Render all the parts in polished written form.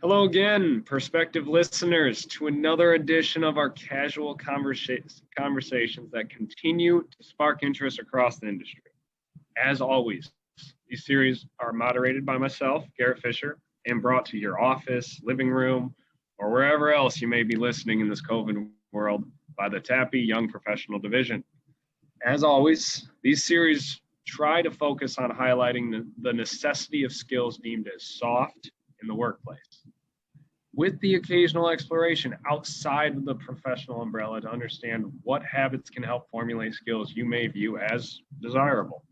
Hello again, prospective listeners, to another edition of our casual conversations that continue to spark interest across the industry. As always, these series are moderated by myself, Garrett Fisher, and brought to your office, living room, or wherever else you may be listening in this COVID world by the TAPI Young Professional Division. As always, these series try to focus on highlighting the necessity of skills deemed as soft in the workplace, with the occasional exploration outside of the professional umbrella to understand what habits can help formulate skills you may view as desirable.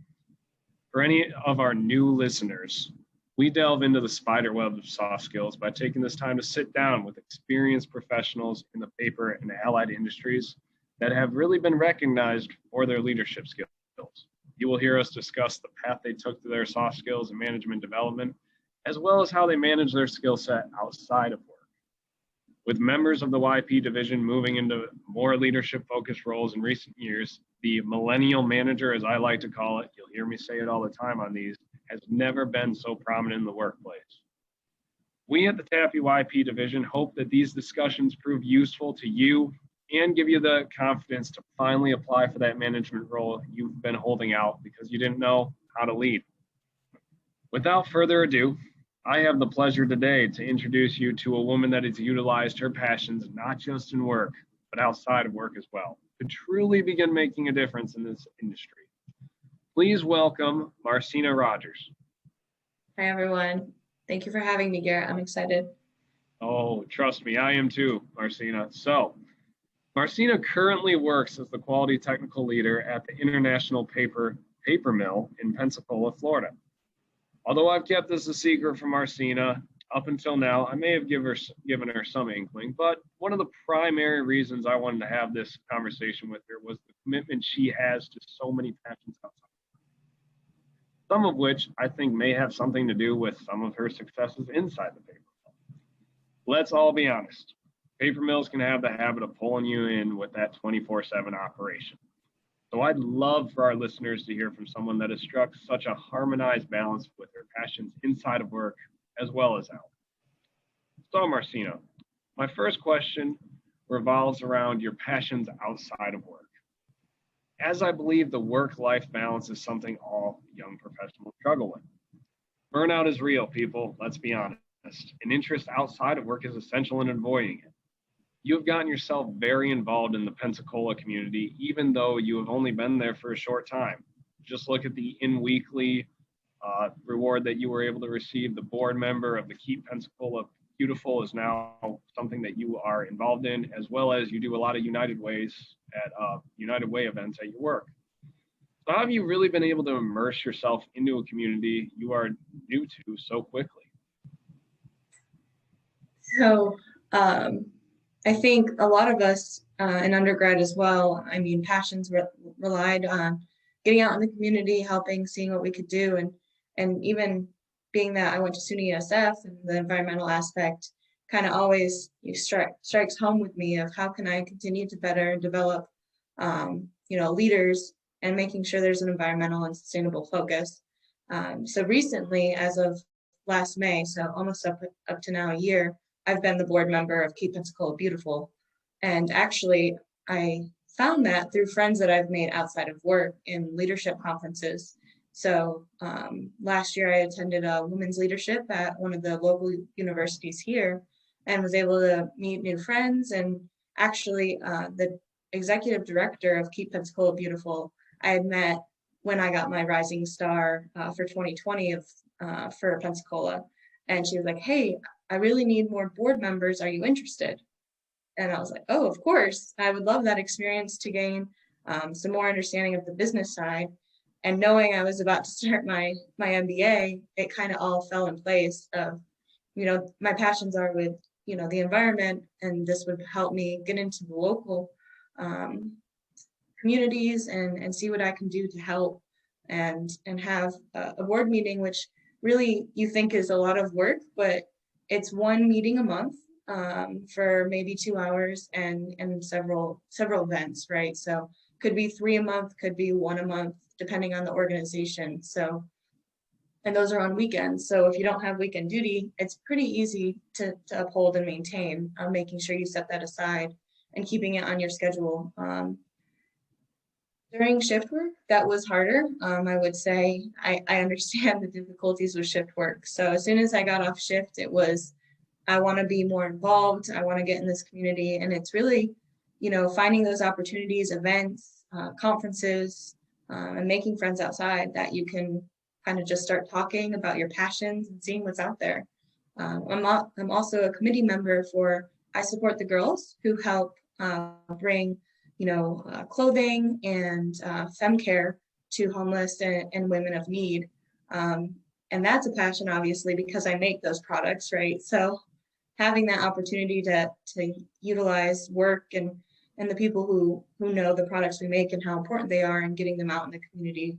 For any of our new listeners, we delve into the spider web of soft skills by taking this time to sit down with experienced professionals in the paper and allied industries that have really been recognized for their leadership skills. You will hear us discuss the path they took to their soft skills and management development, as well as how they manage their skill set outside of work. With members of the YP division moving into more leadership-focused roles in recent years, the millennial manager, as I like to call it, you'll hear me say it all the time on these, has never been so prominent in the workplace. We at the TAPI YP division hope that these discussions prove useful to you and give you the confidence to finally apply for that management role you've been holding out because you didn't know how to lead. Without further ado, I have the pleasure today to introduce you to a woman that has utilized her passions not just in work, but outside of work as well, to truly begin making a difference in this industry. Please welcome Marcina Rogers. Hi, everyone. Thank you for having me, Garrett. I'm excited. Oh, trust me, I am too, Marcina. So, Marcina currently works as the quality technical leader at the International Paper Mill in Pensacola, Florida. Although I've kept this a secret from Marcina up until now, I may have given her some inkling, but one of the primary reasons I wanted to have this conversation with her was the commitment she has to so many passions outside. Some of which I think may have something to do with some of her successes inside the paper mill. Let's all be honest. Paper mills can have the habit of pulling you in with that 24/7 operation. So I'd love for our listeners to hear from someone that has struck such a harmonized balance with their passions inside of work as well as out. So Marcina, my first question revolves around your passions outside of work. As I believe the work-life balance is something all young professionals struggle with. Burnout is real, people, let's be honest. An interest outside of work is essential in avoiding it. You've gotten yourself very involved in the Pensacola community, even though you have only been there for a short time. Just look at the in-weekly reward that you were able to receive. The board member of the Keep Pensacola Beautiful is now something that you are involved in, as well as you do a lot of United Way events at your work. So how have you really been able to immerse yourself into a community you are new to so quickly? So, I think a lot of us in undergrad as well, passions relied on getting out in the community, helping, seeing what we could do. And even being that I went to SUNY ESF, and the environmental aspect kind of always strikes home with me of how can I continue to better develop, leaders and making sure there's an environmental and sustainable focus. So recently, as of last May, so almost up to now a year, I've been the board member of Keep Pensacola Beautiful. And actually, I found that through friends that I've made outside of work in leadership conferences. So last year I attended a women's leadership at one of the local universities here and was able to meet new friends. And actually the executive director of Keep Pensacola Beautiful, I had met when I got my Rising Star for 2020 for Pensacola. And she was like, hey, I really need more board members. Are you interested? And I was like, oh, of course. I would love that experience to gain some more understanding of the business side. And knowing I was about to start my MBA, it kind of all fell in place of, my passions are with, the environment, and this would help me get into the local communities and see what I can do to help and have a board meeting, which really you think is a lot of work, but it's one meeting a month for maybe 2 hours and several events, right? So could be 3 a month, could be 1 a month, depending on the organization. So and those are on weekends. So if you don't have weekend duty, it's pretty easy to uphold and maintain, making sure you set that aside and keeping it on your schedule. During shift work, that was harder. I would say I understand the difficulties with shift work. So as soon as I got off shift, it was, I want to be more involved. I want to get in this community. And it's really, finding those opportunities, events, conferences, and making friends outside that you can kind of just start talking about your passions and seeing what's out there. I'm also a committee member for I Support the Girls, who help bring clothing and fem care to homeless and women of need. And that's a passion, obviously, because I make those products, right? So having that opportunity to utilize work and the people who know the products we make and how important they are and getting them out in the community.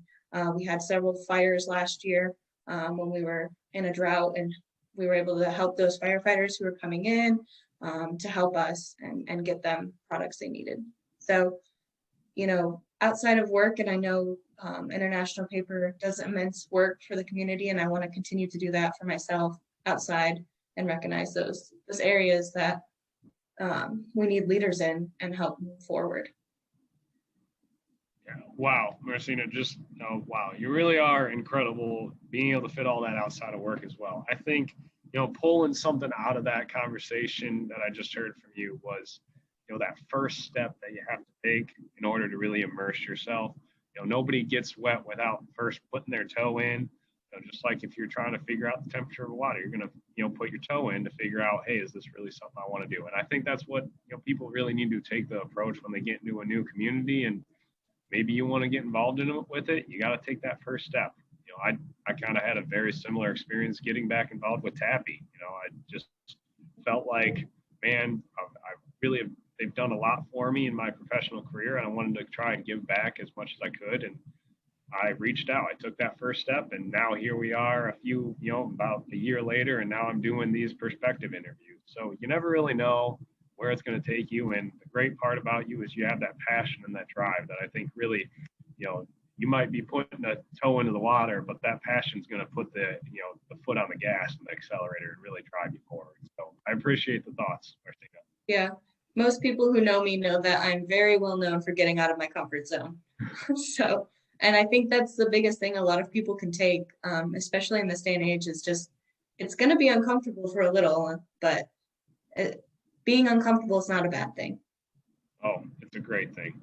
We had several fires last year when we were in a drought, and we were able to help those firefighters who were coming in to help us and get them products they needed. So, outside of work, and I know International Paper does immense work for the community, and I want to continue to do that for myself outside and recognize those areas that we need leaders in and help move forward. Yeah. Wow, Marcina, wow, you really are incredible being able to fit all that outside of work as well. I think, pulling something out of that conversation that I just heard from you was, that first step that you have to take in order to really immerse yourself. Nobody gets wet without first putting their toe in. Just like if you're trying to figure out the temperature of water, you're going to, put your toe in to figure out, hey, is this really something I want to do? And I think that's what, people really need to take the approach when they get into a new community, and maybe you want to get involved with it. You got to take that first step. I kind of had a very similar experience getting back involved with Tappy. I just felt like, man, they've done a lot for me in my professional career, and I wanted to try and give back as much as I could. And I reached out. I took that first step, and now here we are about a year later, and now I'm doing these perspective interviews. So you never really know where it's going to take you. And the great part about you is you have that passion and that drive that I think really, you might be putting a toe into the water, but that passion is going to put the foot on the gas and the accelerator and really drive you forward. So I appreciate the thoughts, Marcina. Yeah. Most people who know me know that I'm very well known for getting out of my comfort zone. So, and I think that's the biggest thing a lot of people can take, especially in this day and age, is just, it's going to be uncomfortable for a little, but being uncomfortable is not a bad thing. Oh, it's a great thing.